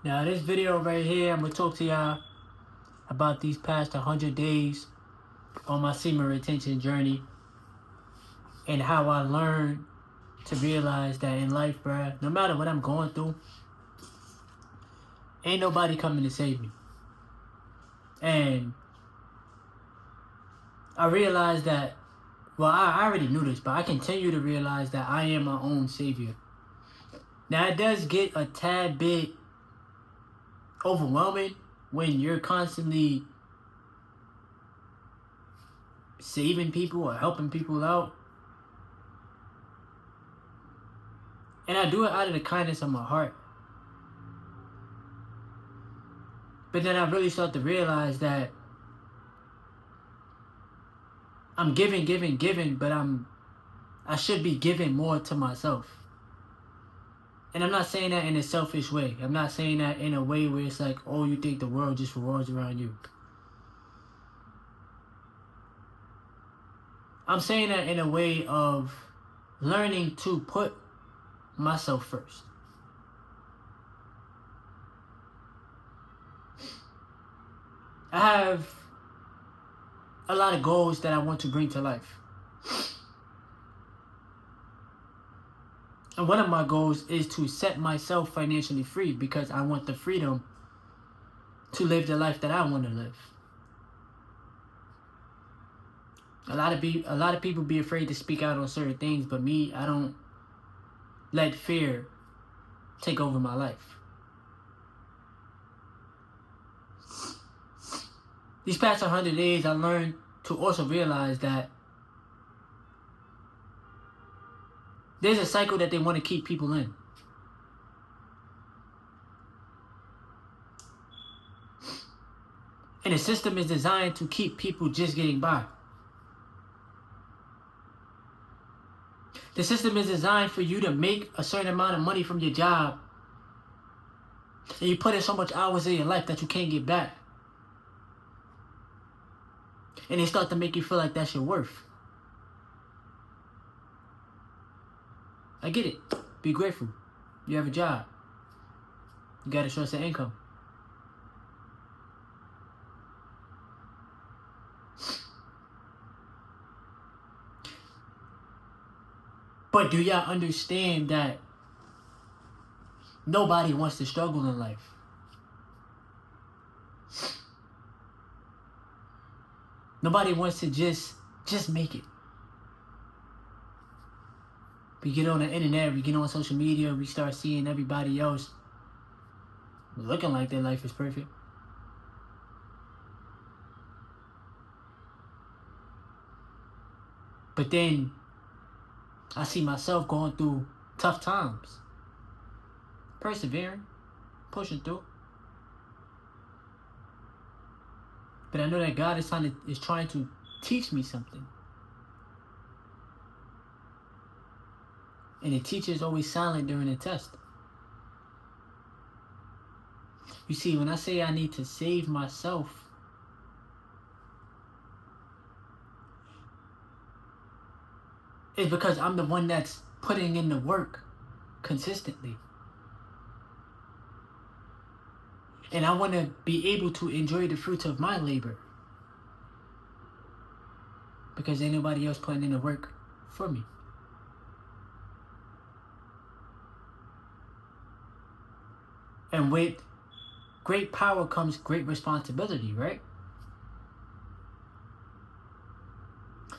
Now this video right here, I'm going to talk to y'all about these past 100 days on my semen retention journey and how I learned to realize that in life, bruh, no matter what I'm going through, ain't nobody coming to save me. And I realized that, well, I already knew this, but I continue to realize that I am my own savior. Now, it does get a tad bit overwhelming when you're constantly saving people or helping people out. And I do it out of the kindness of my heart. But then I really start to realize that I'm giving, but I should be giving more to myself. And I'm not saying that in a selfish way. I'm not saying that in a way where it's like, oh, you think the world just revolves around you. I'm saying that in a way of learning to put myself first. I have a lot of goals that I want to bring to life. And one of my goals is to set myself financially free because I want the freedom to live the life that I want to live. A lot of people be afraid to speak out on certain things, but me, I don't let fear take over my life. These past 100 days, I learned to also realize that there's a cycle that they want to keep people in. And the system is designed to keep people just getting by. The system is designed for you to make a certain amount of money from your job. And you put in so much hours in your life that you can't get back. And they start to make you feel like that's your worth. I get it. Be grateful. You have a job. You got a source of income. But do y'all understand that nobody wants to struggle in life? Nobody wants to just make it. We get on the internet, we get on social media, we start seeing everybody else looking like their life is perfect. But then I see myself going through tough times, persevering, pushing through. But I know that God is trying to teach me something. And the teacher is always silent during the test. You see, when I say I need to save myself, it's because I'm the one that's putting in the work consistently. And I want to be able to enjoy the fruits of my labor. Because ain't nobody else putting in the work for me. And with great power comes great responsibility, right?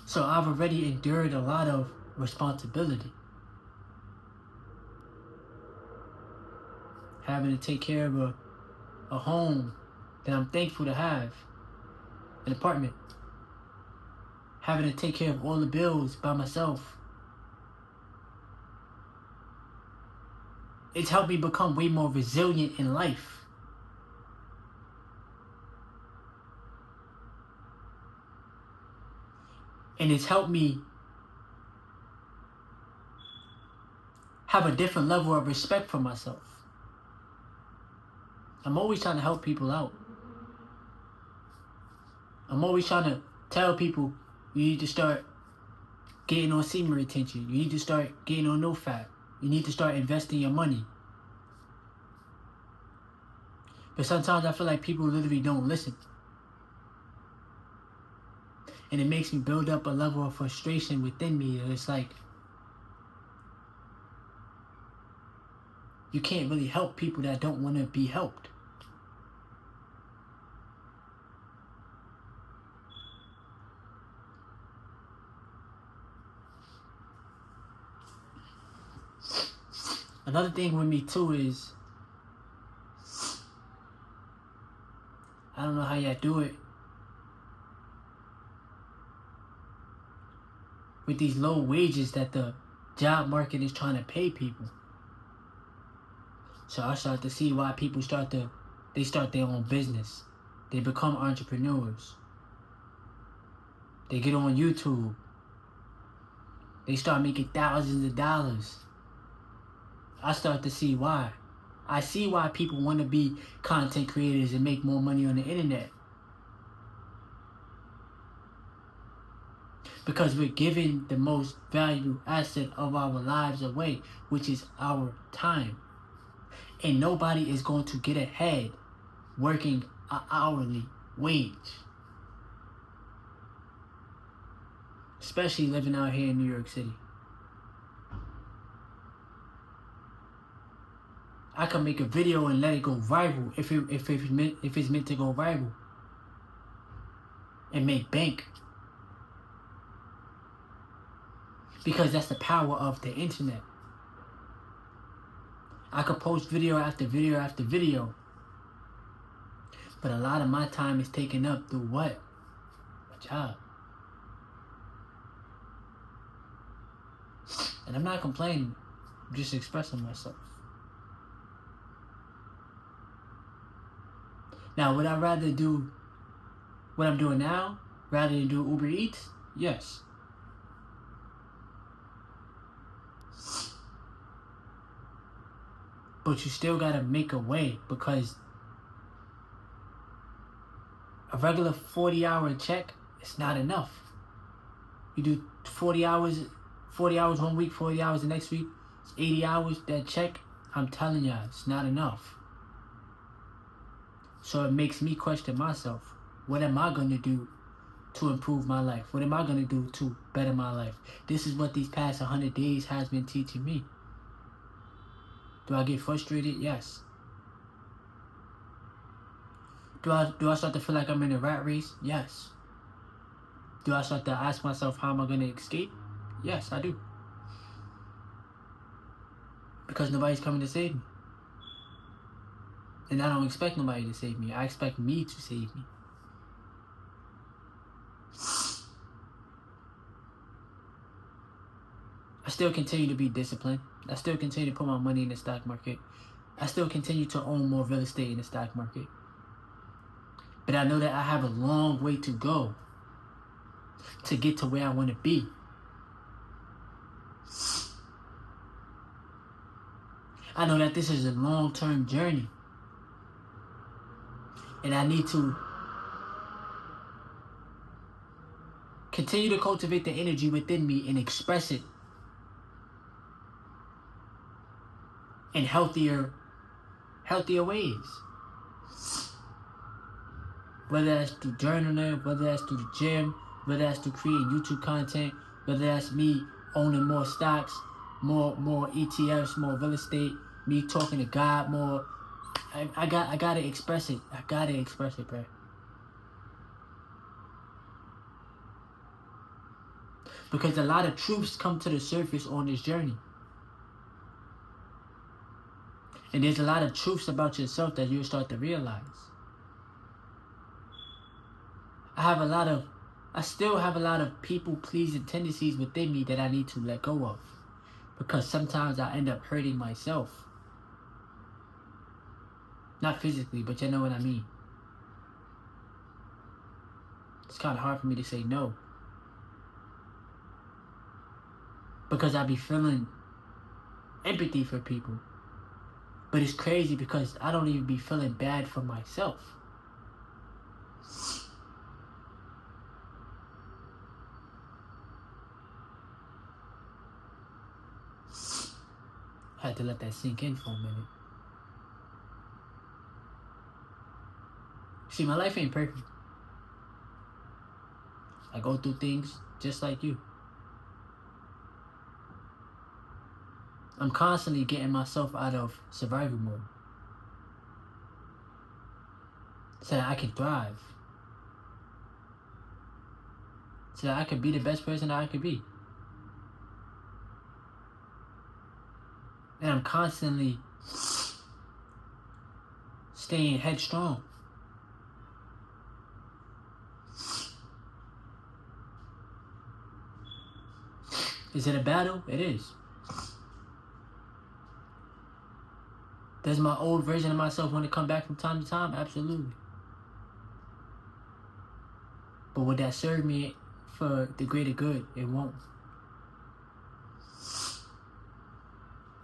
So I've already endured a lot of responsibility. Having to take care of a home that I'm thankful to have, an apartment. Having to take care of all the bills by myself. It's helped me become way more resilient in life. And it's helped me have a different level of respect for myself. I'm always trying to help people out. I'm always trying to tell people, you need to start getting on semen retention. You need to start getting on no fat. You need to start investing your money. But sometimes I feel like people literally don't listen. And it makes me build up a level of frustration within me. It's like, you can't really help people that don't want to be helped. Another thing with me too is, I don't know how y'all do it with these low wages that the job market is trying to pay people. So I start to see why people start their own business. They become entrepreneurs. They get on YouTube. They start making thousands of dollars. I start to see why. I see why people want to be content creators and make more money on the internet. Because we're giving the most valuable asset of our lives away, which is our time. And nobody is going to get ahead working an hourly wage. Especially living out here in New York City. I can make a video and let it go viral if it's meant to go viral. And make bank. Because that's the power of the internet. I could post video after video after video. But a lot of my time is taken up through what? My job. And I'm not complaining. I'm just expressing myself. Now, would I rather do what I'm doing now rather than do Uber Eats? Yes. But you still gotta make a way, because a regular 40-hour check is not enough. You do 40 hours 1 week, 40 hours the next week, it's 80 hours, that check, I'm telling y'all, it's not enough. So it makes me question myself. What am I gonna do to improve my life? What am I gonna do to better my life? This is what these past 100 days has been teaching me. Do I get frustrated? Yes. Do I start to feel like I'm in a rat race? Yes. Do I start to ask myself, how am I gonna escape? Yes, I do. Because nobody's coming to save me. And I don't expect nobody to save me. I expect me to save me. I still continue to be disciplined. I still continue to put my money in the stock market. I still continue to own more real estate in the stock market. But I know that I have a long way to go to get to where I want to be. I know that this is a long-term journey. And I need to continue to cultivate the energy within me and express it in healthier ways. Whether that's through journaling, whether that's through the gym, whether that's through creating YouTube content, whether that's me owning more stocks, more ETFs, more real estate, me talking to God more. I gotta express it. I gotta express it, bro. Because a lot of truths come to the surface on this journey. And there's a lot of truths about yourself that you'll start to realize. I still have a lot of people-pleasing tendencies within me that I need to let go of. Because sometimes I end up hurting myself. Not physically, but you know what I mean. It's kind of hard for me to say no. Because I be feeling empathy for people. But it's crazy because I don't even be feeling bad for myself. I had to let that sink in for a minute. See, my life ain't perfect. I go through things just like you. I'm constantly getting myself out of survival mode so that I can thrive. So that I can be the best person that I can be. And I'm constantly staying headstrong. Is it a battle? It is. Does my old version of myself want to come back from time to time? Absolutely. But would that serve me for the greater good? It won't.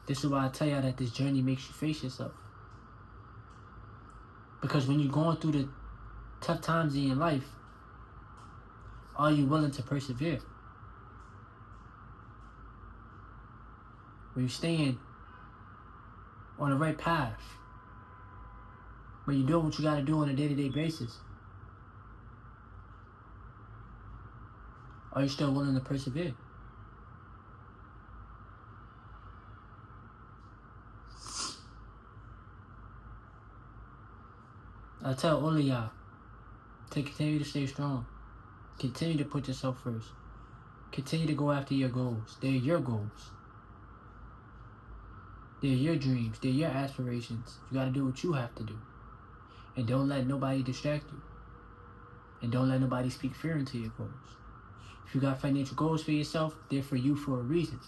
This is why I tell y'all that this journey makes you face yourself. Because when you're going through the tough times in your life, are you willing to persevere? When you're staying on the right path, when you're doing what you gotta do on a day-to-day basis, are you still willing to persevere? I tell all of y'all to continue to stay strong. Continue to put yourself first. Continue to go after your goals. They're your goals. They're your dreams. They're your aspirations. You gotta do what you have to do. And don't let nobody distract you. And don't let nobody speak fear into your goals. If you got financial goals for yourself, they're for you for a reason.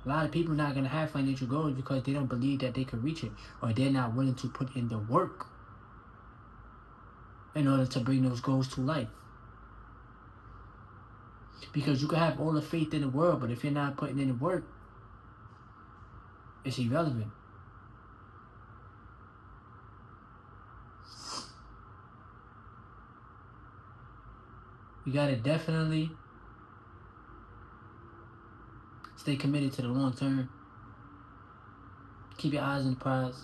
A lot of people are not going to have financial goals because they don't believe that they can reach it, or they're not willing to put in the work in order to bring those goals to life. Because you can have all the faith in the world, but if you're not putting in the work, it's irrelevant. You gotta definitely stay committed to the long term. Keep your eyes on the prize.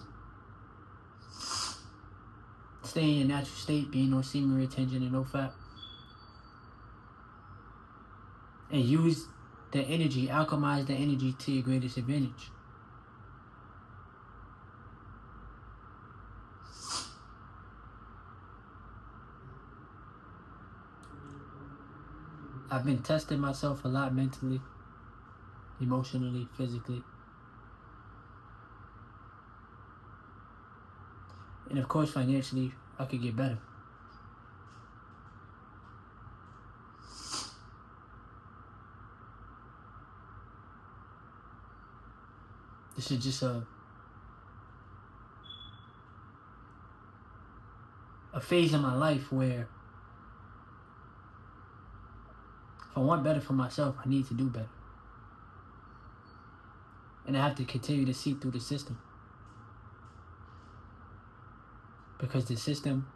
Stay in your natural state, being no semen retention and no fat. And use the energy, alchemize the energy to your greatest advantage. I've been testing myself a lot mentally, emotionally, physically. And of course, financially, I could get better. This is just a phase in my life where if I want better for myself, I need to do better. And I have to continue to see through the system. Because the system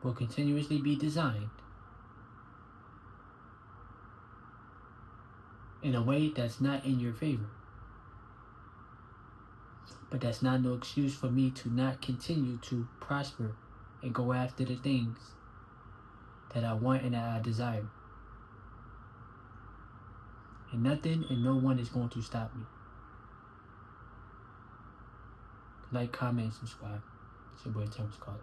will continuously be designed in a way that's not in your favor. But that's not no excuse for me to not continue to prosper and go after the things that I want and that I desire. And nothing and no one is going to stop me. Like, comment, subscribe. It's your boy Thomas Carter.